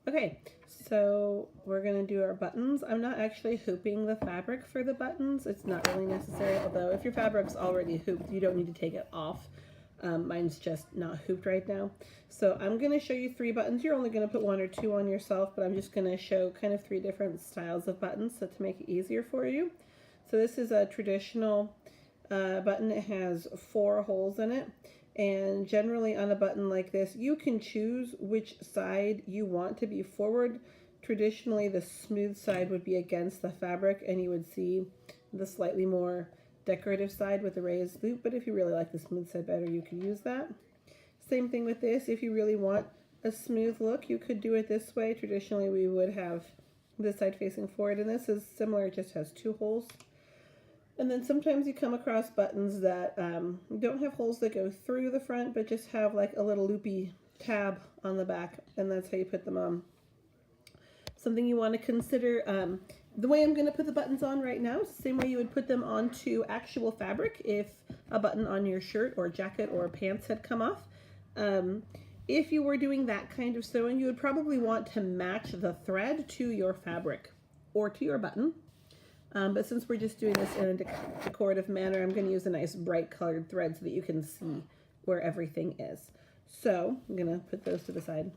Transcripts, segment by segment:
Okay, so we're gonna do our buttons. I'm not actually hooping the fabric for the buttons. It's not really necessary, although if your fabric's already hooped, you don't need to take it off. Mine's just not hooped right now. So I'm gonna show you 3 buttons. You're only gonna put 1 or 2 on yourself, but I'm just gonna show kind of 3 different styles of buttons so to make it easier for you. So this is a traditional button. It has 4 holes in it. And generally on a button like this, you can choose which side you want to be forward. Traditionally, the smooth side would be against the fabric and you would see the slightly more decorative side with the raised loop. But if you really like the smooth side better, you could use that. Same thing with this. If you really want a smooth look, you could do it this way. Traditionally, we would have this side facing forward, and this is similar. It just has 2 holes. And then sometimes you come across buttons that don't have holes that go through the front, but just have like a little loopy tab on the back, and that's how you put them on. Something you want to consider, the way I'm going to put the buttons on right now is the same way you would put them onto actual fabric if a button on your shirt or jacket or pants had come off. If you were doing that kind of sewing, you would probably want to match the thread to your fabric or to your button. But since we're just doing this in a decorative manner, I'm going to use a nice bright colored thread so that you can see where everything is. So I'm going to put those to the side.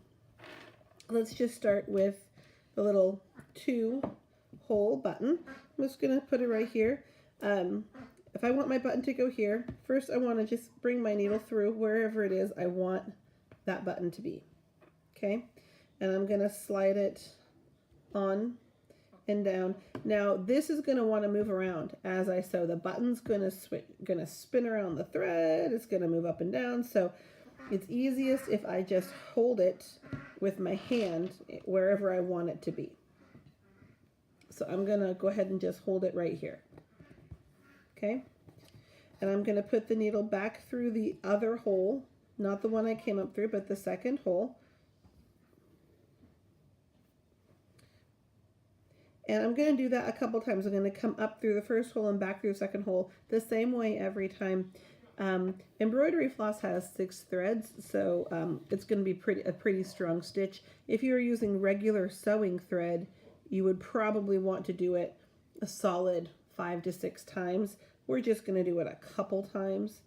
Let's just start with the little 2-hole button. I'm just going to put it right here. If I want my button to go here, first I want to just bring my needle through wherever it is I want that button to be. Okay, and I'm going to slide it on and down. Now this is going to want to move around as I sew. The button's going to spin around the thread. It's going to move up and down. So it's easiest if I just hold it with my hand wherever I want it to be. So I'm going to go ahead and just hold it right here. Okay, and I'm going to put the needle back through the other hole, not the one I came up through, but the second hole. And I'm going to do that a couple times. I'm going to come up through the first hole and back through the second hole the same way every time. Embroidery floss has 6 threads, so it's going to be a pretty strong stitch. If you're using regular sewing thread, you would probably want to do it a solid 5 to 6 times. We're just going to do it a couple times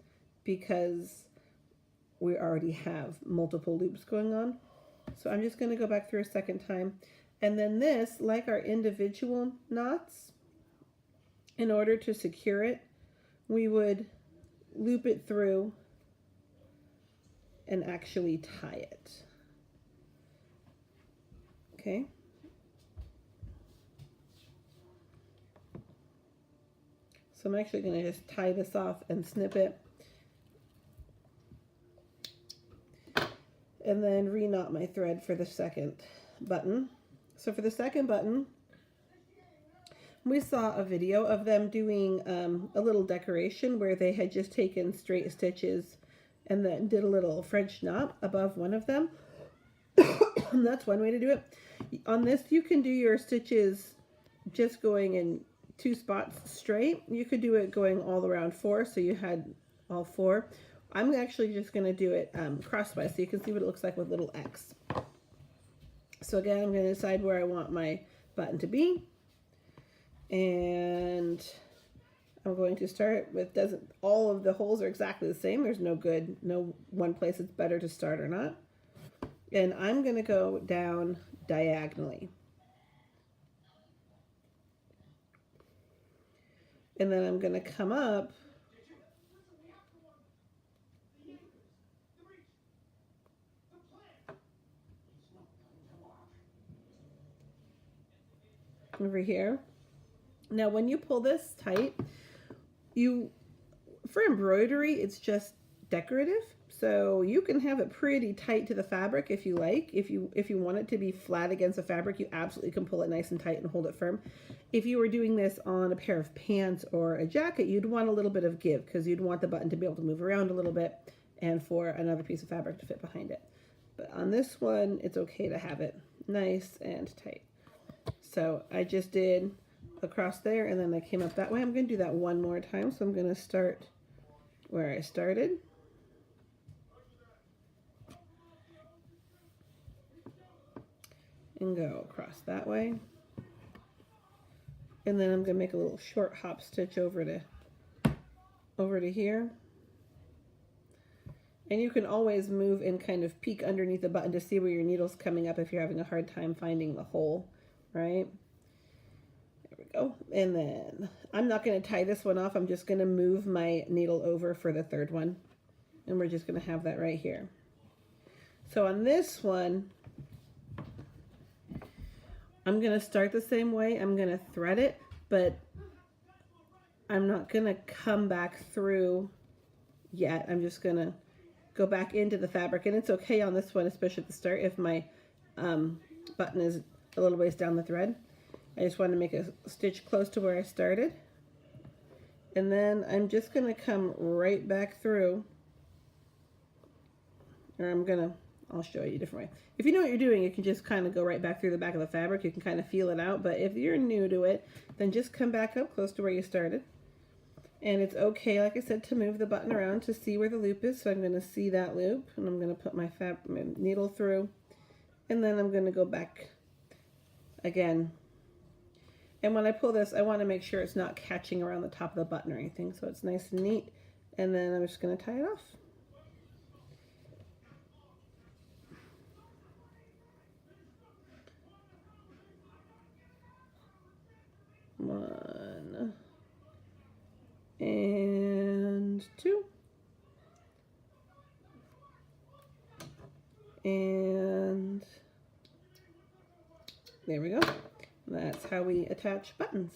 because we already have multiple loops going on. So I'm just going to go back through a second time. And then this, like our individual knots, in order to secure it, we would loop it through and actually tie it. Okay. So I'm actually going to just tie this off and snip it. And then re-knot my thread for the second button. So for the second button, we saw a video of them doing a little decoration where they had just taken straight stitches and then did a little French knot above one of them. That's one way to do it. On this, you can do your stitches just going in 2 spots straight. You could do it going all around 4, so you had all 4. I'm actually just going to do it crosswise so you can see what it looks like with little X. So again, I'm going to decide where I want my button to be. And I'm going to start with, all of the holes are exactly the same. There's no one place it's better to start or not. And I'm going to go down diagonally. And then I'm going to come up over here. Now when you pull this tight, for embroidery, it's just decorative, so you can have it pretty tight to the fabric if you like. If you want it to be flat against the fabric, you absolutely can pull it nice and tight and hold it firm. If you were doing this on a pair of pants or a jacket, you'd want a little bit of give because you'd want the button to be able to move around a little bit and for another piece of fabric to fit behind it. But on this one, it's okay to have it nice and tight. So I just did across there and then I came up that way. I'm going to do that one more time. So I'm going to start where I started. and go across that way. And then I'm going to make a little short hop stitch over to here. And you can always move and kind of peek underneath the button to see where your needle's coming up if you're having a hard time finding the hole, right? There we go. And then I'm not going to tie this one off. I'm just going to move my needle over for the third one. And we're just going to have that right here. So on this one, I'm going to start the same way. I'm going to thread it, but I'm not going to come back through yet. I'm just going to go back into the fabric, and it's okay on this one, especially at the start, if my button is a little ways down the thread. I just want to make a stitch close to where I started, and then I'm just going to come right back through, or I'll show you a different way. If you know what you're doing, you can just kind of go right back through the back of the fabric. You can kind of feel it out, but if you're new to it, then just come back up close to where you started. And it's okay, like I said, to move the button around to see where the loop is. So I'm going to see that loop, and I'm going to put my needle through, and then I'm going to go back again. And when I pull this, I want to make sure it's not catching around the top of the button or anything, so it's nice and neat. And then I'm just going to tie it off. One. And two, and there we go. That's how we attach buttons.